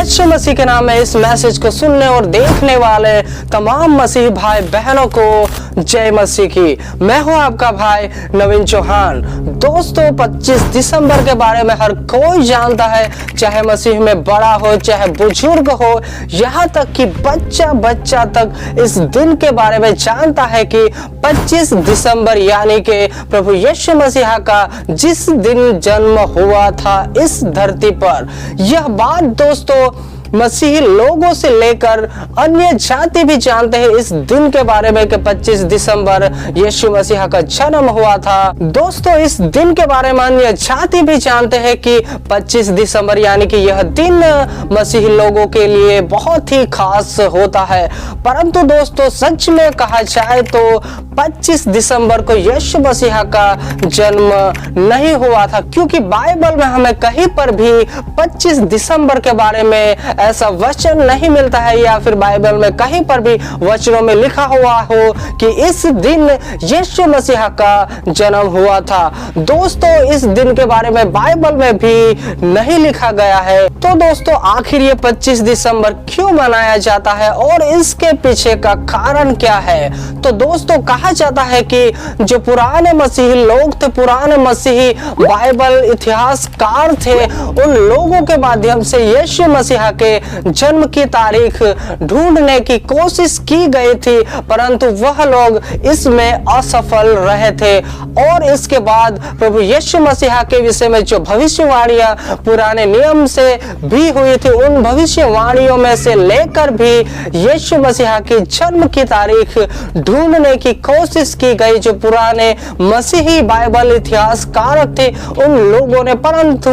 यीशु मसीह के नाम में इस मैसेज को सुनने और देखने वाले तमाम मसीही भाई बहनों को जय मसीह की। मैं हूं आपका भाई नवीन चौहान। दोस्तों 25 दिसंबर के बारे में हर कोई जानता है, चाहे मसीह में बड़ा हो चाहे बुजुर्ग हो, यहाँ तक कि बच्चा तक इस दिन के बारे में जानता है कि 25 दिसंबर यानी कि प्रभु यीशु मसीह का जिस दिन जन्म हुआ था इस धरती पर। यह बात दोस्तों मसीही लोगों से लेकर अन्य जाति भी जानते हैं इस दिन के बारे में कि 25 दिसंबर यीशु मसीह का जन्म हुआ था। दोस्तों इस दिन के बारे में अन्य जाति भी जानते हैं कि 25 दिसंबर यानी कि यह दिन मसीही लोगों के लिए बहुत ही खास होता है। परंतु दोस्तों सच में कहा जाए तो 25 दिसंबर को यीशु मसीह का जन्म नहीं हुआ था, क्योंकि बाइबल में हमें कहीं पर भी 25 दिसंबर के बारे में ऐसा वचन नहीं मिलता है, या फिर बाइबल में कहीं पर भी वचनों में लिखा हुआ हो कि इस दिन यीशु मसीह का जन्म हुआ था। दोस्तों इस दिन के बारे में बाइबल में भी नहीं लिखा गया है। तो दोस्तों आखिर ये 25 दिसंबर क्यों मनाया जाता है और इसके पीछे का कारण क्या है? तो दोस्तों कहा जाता है कि जो पुराने मसीही लोग थे, पुराने मसीही बाइबल इतिहासकार थे, उन लोगों के माध्यम से यीशु मसीह के जन्म की तारीख ढूंढने की कोशिश की गई थी, परंतु वह लोग इसमें असफल रहे थे। और इसके बाद प्रभु यीशु मसीह के विषय में जो भविष्यवाणियां पुराने नियम से भी हुई थी, उन भविष्यवाणियों में से लेकर भी यीशु मसीह के जन्म की तारीख ढूंढने की कोशिश की गई जो पुराने मसीही बाइबल इतिहासकार थे उन लोगों ने, परंतु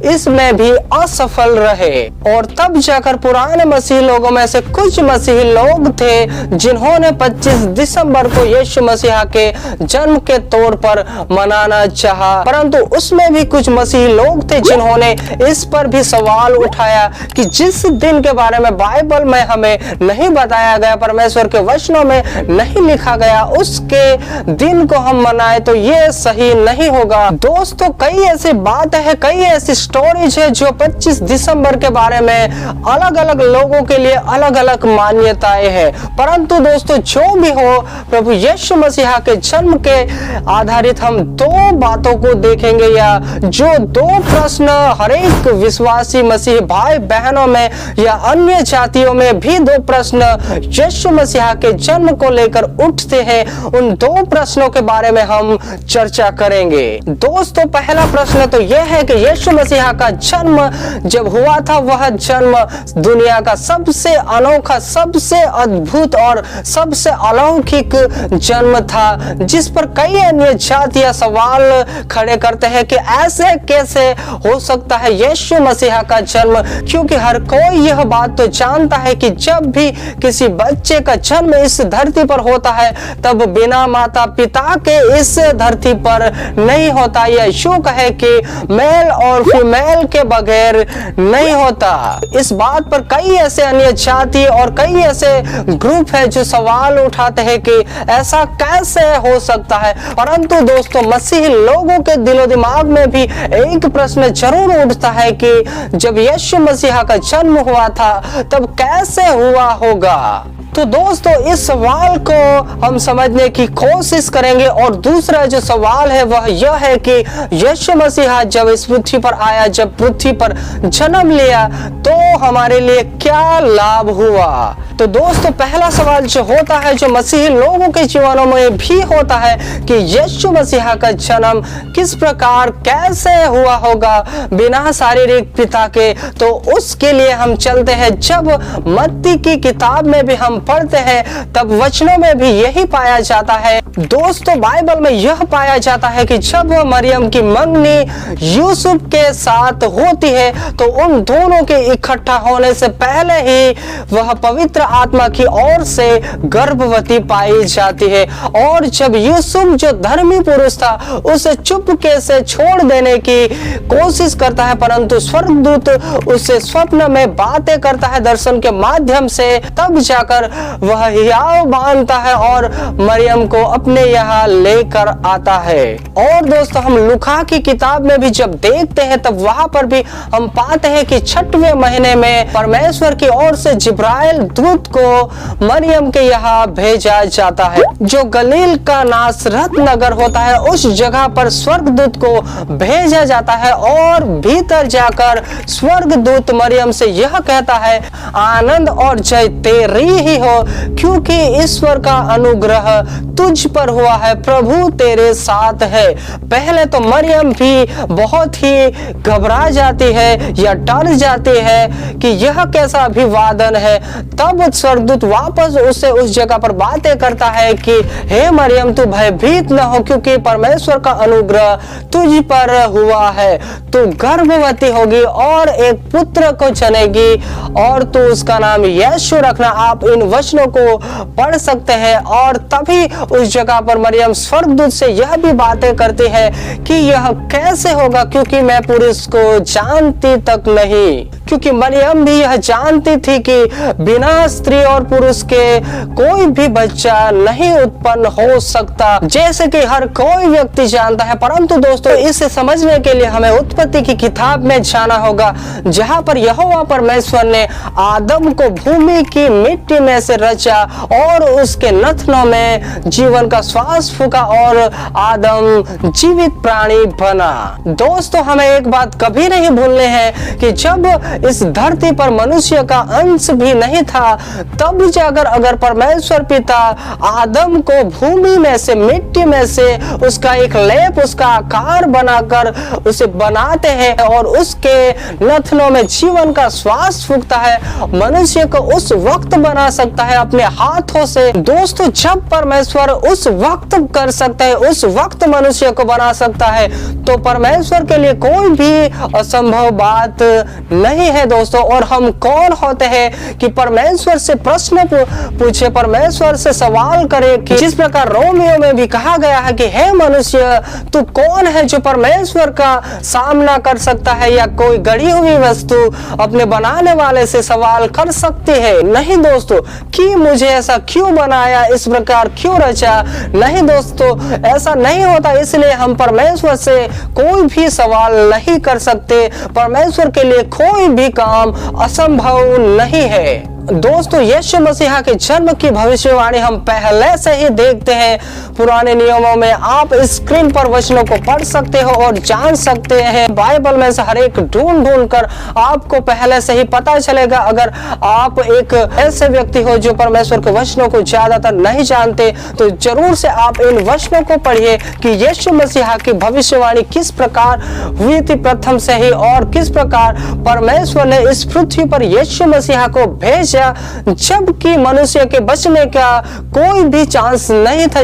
इसमें भी असफल रहे। और तब जाकर पुराने मसीही लोगों में से कुछ मसीही लोग थे जिन्होंने 25 दिसंबर को यीशु मसीह के जन्म के तौर पर मनाना चाहा, परंतु उसमें भी कुछ मसीही लोग थे जिन्होंने इस पर भी सवाल उठाया कि जिस दिन के बारे में बाइबल में हमें नहीं बताया गया, परमेश्वर के वचनों में नहीं लिखा गया, उसके दिन को हम मनाए तो ये सही नहीं होगा। दोस्तों कई ऐसी बातें हैं, कई ऐसी स्टोरीज है जो 25 दिसंबर के बारे में अलग अलग लोगों के लिए अलग अलग मान्यताएं हैं। परंतु दोस्तों जो भी हो, प्रभु यीशु मसीह के जन्म के आधारित हम दो बातों को देखेंगे, या जो दो प्रश्न हर एक विश्वासी मसीह भाई बहनों में या अन्य जातियों में भी दो प्रश्न यीशु मसीह के जन्म को लेकर उठते हैं, उन दो प्रश्नों के बारे में हम चर्चा करेंगे। दोस्तों पहला प्रश्न तो यह है कि यीशु मसीह का जन्म जब हुआ था, वह जन्म दुनिया का सबसे अनोखा, सबसे अद्भुत और सबसे अलौकिक जन्म था, जिस पर कई अन्य जातियां सवाल खड़े करते हैं कि ऐसे कैसे हो सकता है यीशु मसीह का जन्म, क्योंकि हर कोई यह बात तो जानता है कि जब भी किसी बच्चे का जन्म इस धरती पर होता है तब बिना माता पिता के इस धरती पर नहीं होता, या यूं कहे कि मेल और फीमेल के बगैर नहीं होता। इस बात पर कई ऐसे अन्य जाति और कई ऐसे ग्रुप है जो सवाल उठाते हैं कि ऐसा कैसे हो सकता है। परंतु दोस्तों मसीही लोगों के दिलो दिमाग में भी एक प्रश्न जरूर उठता है कि जब यीशु मसीह का जन्म हुआ था तब कैसे हुआ होगा। तो दोस्तों इस सवाल को हम समझने की कोशिश करेंगे। और दूसरा जो सवाल है वह यह है कि यीशु मसीह जब इस पृथ्वी पर आया, जब पृथ्वी पर जन्म लिया, तो हमारे लिए क्या लाभ हुआ? तो दोस्तों पहला सवाल जो होता है, जो मसीही लोगों के जीवनों में भी होता है कि यीशु मसीह का जन्म किस प्रकार कैसे हुआ होगा बिना शारीरिक पिता के। तो उसके लिए हम चलते हैं, जब मत्ती की किताब में भी हम पढ़ते हैं तब वचनों में भी यही पाया जाता है। दोस्तों बाइबल में यह पाया जाता है कि जब मरियम की मंगनी यूसुफ के साथ होती है तो उन दोनों के इकट्ठा होने से पहले ही वह पवित्र आत्मा की ओर से गर्भवती पाई जाती है। और जब यूसुफ जो धर्मी पुरुष था उसे चुपके से छोड़ देने की कोशिश करता है, परंतु स्वर्गदूत उसे स्वप्न में बातें करता है दर्शन के माध्यम से, तब जाकर वह हियाव मानता है और मरियम को अपने यहाँ लेकर आता है। और दोस्तों हम लूका की किताब में भी जब देखते हैं तब वहां पर भी हम पाते हैं कि 6वें महीने में परमेश्वर की ओर से जिब्राइल दूत को मरियम के यहाँ भेजा जाता है, जो गलील का नासरत नगर होता है। उस जगह पर स्वर्गदूत को भेजा जाता है और भीतर जाकर स्वर्गदूत मरियम से यह कहता है, आनंद और जय तेरी ही हो, क्योंकि ईश्वर का अनुग्रह तुझ पर हुआ है, प्रभु तेरे साथ है। पहले तो मरियम भी बहुत ही घबरा जाती है या डर जाती है कि यह कैसा अभिवादन है। तब स्वर्गदूत वापस उससे उस जगह पर बातें करता है कि हे मरियम, तू भयभीत न हो, क्योंकि परमेश्वर का अनुग्रह तुझ पर हुआ है। तू गर्भवती होगी और एक पुत्र को जनेगी और तू उसका नाम यीशु रखना। आप इन वचनों को पढ़ सकते हैं। और तभी उस जगह पर मरियम स्वर्गदूत से यह भी बातें करती है कि यह कैसे होगा, क्योंकि मैं पुरुष को जानती तक नहीं। क्योंकि मरियम भी यह जानती थी कि बिना स्त्री और पुरुष के कोई भी बच्चा नहीं उत्पन्न हो सकता, जैसे कि हर कोई व्यक्ति जानता है। परंतु दोस्तों इसे समझने के लिए हमें उत्पत्ति की किताब में जाना होगा, जहां पर यहोवा परमेश्वर ने आदम को भूमि की मिट्टी में से रचा और उसके नथनों में जीवन का श्वास फूका और आदम जीवित प्राणी बना। दोस्तों हमें एक बात कभी नहीं भूलने हैं कि जब इस धरती पर मनुष्य का अंश भी नहीं था, तब जाकर अगर परमेश्वर पिता आदम को भूमि में से, मिट्टी में से उसका एक लेप, उसका आकार बनाकर उसे बनाते हैं और उसके नथनों में जीवन का श्वास फूकता है, मनुष्य को उस वक्त बना सकता है अपने हाथों से। दोस्तों जब परमेश्वर उस वक्त कर सकता है, उस वक्त मनुष्य को बना सकता है, तो परमेश्वर के लिए कोई भी असंभव बात नहीं है दोस्तों। और हम कौन होते हैं कि परमेश्वर से प्रश्न पूछे, परमेश्वर से सवाल करे कि जिस प्रकार रोमियो में भी कहा गया है कि हे मनुष्य, तू कौन है जो परमेश्वर का सामना कर सकता है, या कोई गढ़ी हुई वस्तु अपने बनाने वाले से सवाल कर सकती है। नहीं दोस्तों, कि मुझे ऐसा क्यों बनाया, इस प्रकार क्यों रचा, नहीं दोस्तों ऐसा नहीं होता। इसलिए हम परमेश्वर से कोई भी सवाल नहीं कर सकते। परमेश्वर के लिए कोई भी काम असंभव नहीं है। दोस्तों यीशु मसीहा के जन्म की भविष्यवाणी हम पहले से ही देखते हैं पुराने नियमों में। आप स्क्रीन पर वचनों को पढ़ सकते हो और जान सकते हैं। बाइबल में से हर एक ढूंढ कर आपको पहले से ही पता चलेगा। अगर आप एक ऐसे व्यक्ति हो जो परमेश्वर के वचनों को ज्यादातर नहीं जानते, तो जरूर से आप इन वचनों को पढ़िए कि यीशु मसीहा की भविष्यवाणी किस प्रकार हुई थी प्रथम से ही, और किस प्रकार परमेश्वर ने इस पृथ्वी पर यीशु मसीहा को भेजा, जबकि मनुष्य के बचने का कोई भी चांस नहीं था।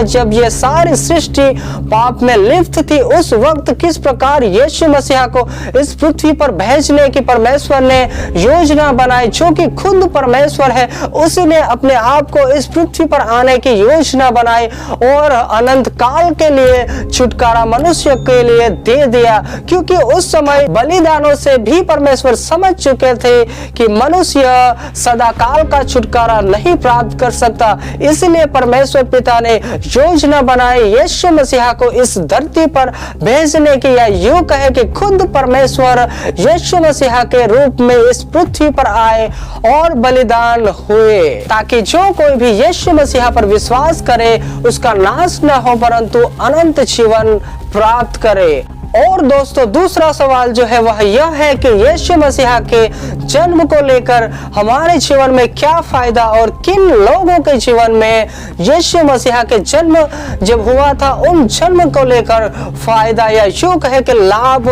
जब ये सारी सृष्टि पाप में लिप्त थी, उस वक्त किस प्रकार यीशु मसीहा को इस पृथ्वी पर भेजने की परमेश्वर ने योजना बनाई, जो कि खुद परमेश्वर है, उसने अपने आप को इस पृथ्वी पर आने की योजना बनाई और अनंत काल के लिए छुटकारा मनुष्य के लिए दे दिया। क्योंकि उस समय बलिदानों से भी परमेश्वर समझ चुके थे कि मनुष्य सदा काल का छुटकारा नहीं प्राप्त कर सकता। इसलिए परमेश्वर पिता ने योजना बनाई यीशु मसीहा को इस धरती पर भेजने की, या यूं कहे कि खुद परमेश्वर यीशु मसीहा के रूप में इस पृथ्वी पर आए और बलिदान हुए, ताकि जो कोई भी यीशु मसीहा पर विश्वास करे उसका नाश न हो परंतु अनंत जीवन प्राप्त करे। और दोस्तों दूसरा सवाल जो है वह यह है कि यीशु मसीहा के जन्म को लेकर हमारे जीवन में क्या फायदा, और किन लोगों के जीवन में यीशु मसीहा के जन्म जब हुआ था उन जन्म को लेकर फायदा या यूं कहे कि लाभ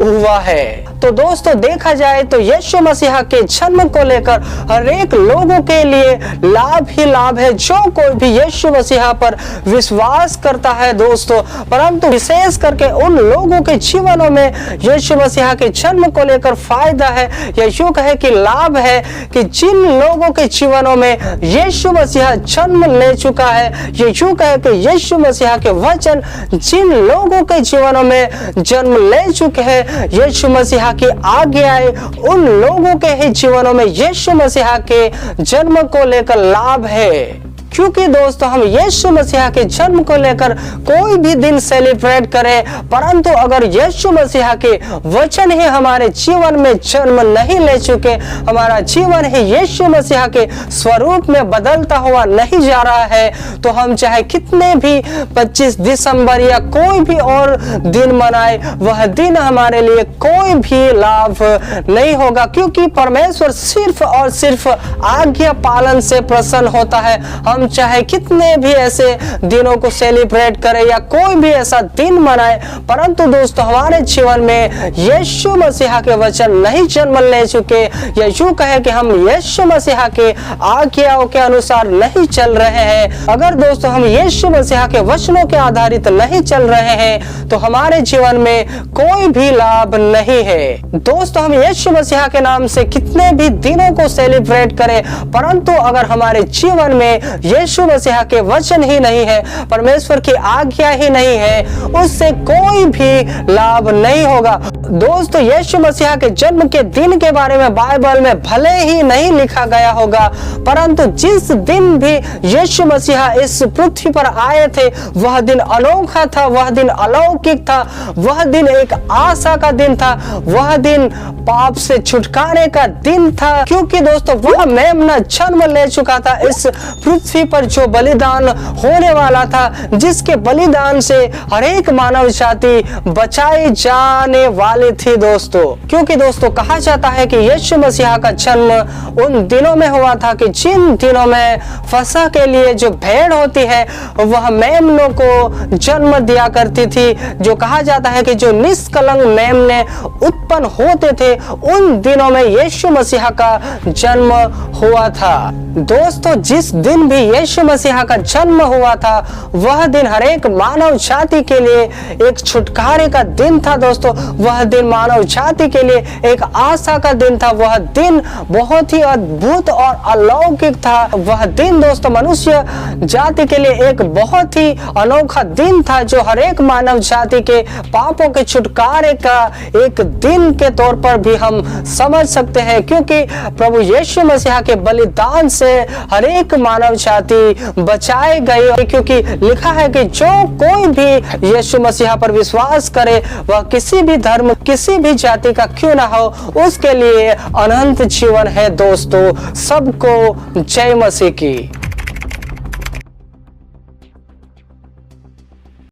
हुआ है। तो दोस्तों देखा जाए तो यीशु मसीहा के जन्म को लेकर हर एक लोगों के लिए लाभ ही लाभ है, जो कोई भी यीशु मसीहा पर विश्वास करता है दोस्तों। परंतु विशेष करके उन लोगों के जीवनों में यीशु मसीहा के जन्म को लेकर फायदा है, या यूं कहे कि लाभ है, कि जिन लोगों के जीवनों में यीशु मसीहा जन्म ले चुका है, ये यूं कहे कि यीशु मसीहा के वचन जिन लोगों के जीवनों में जन्म ले चुके हैं, यीशु मसीहा की आज्ञाएं उन लोगों के ही जीवनों में यीशु मसीहा के जन्म को लेकर लाभ है। क्योंकि दोस्तों हम यीशु मसीहा के जन्म को लेकर कोई भी दिन सेलिब्रेट करें, परंतु अगर यीशु मसीहा के वचन ही हमारे जीवन में जन्म नहीं ले चुके, हमारा जीवन ही यीशु मसीहा के स्वरूप में बदलता हुआ नहीं जा रहा है, तो हम चाहे कितने भी 25 दिसंबर या कोई भी और दिन मनाए, वह दिन हमारे लिए कोई भी लाभ नहीं होगा। क्योंकि परमेश्वर सिर्फ और सिर्फ आज्ञा पालन से प्रसन्न होता है। हम चाहे कितने भी ऐसे दिनों को सेलिब्रेट करें या कोई भी ऐसा दिन मनाए, परंतु दोस्तों हमारे जीवन में यीशु मसीहा के वचन नहीं जन्म ले चुके, या यूं कहे कि हम यीशु मसीहा के आज्ञाओं के अनुसार नहीं चल रहे हैं, अगर दोस्तों हम यीशु मसीहा के वचनों के आधारित नहीं चल रहे हैं, तो हमारे जीवन में कोई भी लाभ नहीं है। दोस्तों हम यीशु मसीहा के नाम से कितने भी दिनों को सेलिब्रेट करें, परंतु अगर हमारे जीवन में यीशु मसीहा के वचन ही नहीं है, परमेश्वर की आज्ञा ही नहीं है, उससे कोई भी लाभ नहीं होगा। दोस्तों यीशु मसीहा के जन्म के दिन के बारे में बाइबल में भले ही नहीं लिखा गया होगा, परंतु जिस दिन भी यीशु मसीहा इस पृथ्वी पर आए थे, वह दिन अनोखा था, वह दिन अलौकिक था, वह दिन एक आशा का दिन था, वह दिन पाप से छुटकारे का दिन था। क्योंकि दोस्तों वह मेमना जन्म ले चुका था इस पृथ्वी पर, जो बलिदान होने वाला था, जिसके बलिदान से हर एक मानव जाति बचाई जाने वाली थी दोस्तों। क्योंकि दोस्तों कहा जाता है कि यीशु मसीहा का जन्म उन दिनों में हुआ था कि जिन दिनों में फसह के लिए जो भेड़ होती है वह मेमनों को जन्म दिया करती थी, जो कहा जाता है कि जो निष्कलंक मेमने उत्पन्न होते थे, उन दिनों में यीशु मसीहा का जन्म हुआ था। दोस्तों जिस दिन भी यीशु मसीहा का जन्म हुआ था, वह दिन हर एक मानव जाति के लिए एक छुटकारे का दिन था दोस्तों। वह दिन मानव जाति के लिए एक आशा का दिन था। वह दिन बहुत ही अद्भुत और अलौकिक था। वह दिन दोस्तों मनुष्य जाति के लिए एक बहुत ही अनोखा दिन था, जो हर एक मानव जाति के पापों के छुटकारे का एक दिन के तौर पर भी हम समझ सकते हैं। क्योंकि प्रभु यीशु मसीहा के बलिदान से हर एक मानव जाति बचाए गए। क्योंकि लिखा है कि जो कोई भी यीशु मसीहा पर विश्वास करे, वह किसी भी धर्म किसी भी जाति का क्यों ना हो, उसके लिए अनंत जीवन है दोस्तों। सबको जय मसीह की।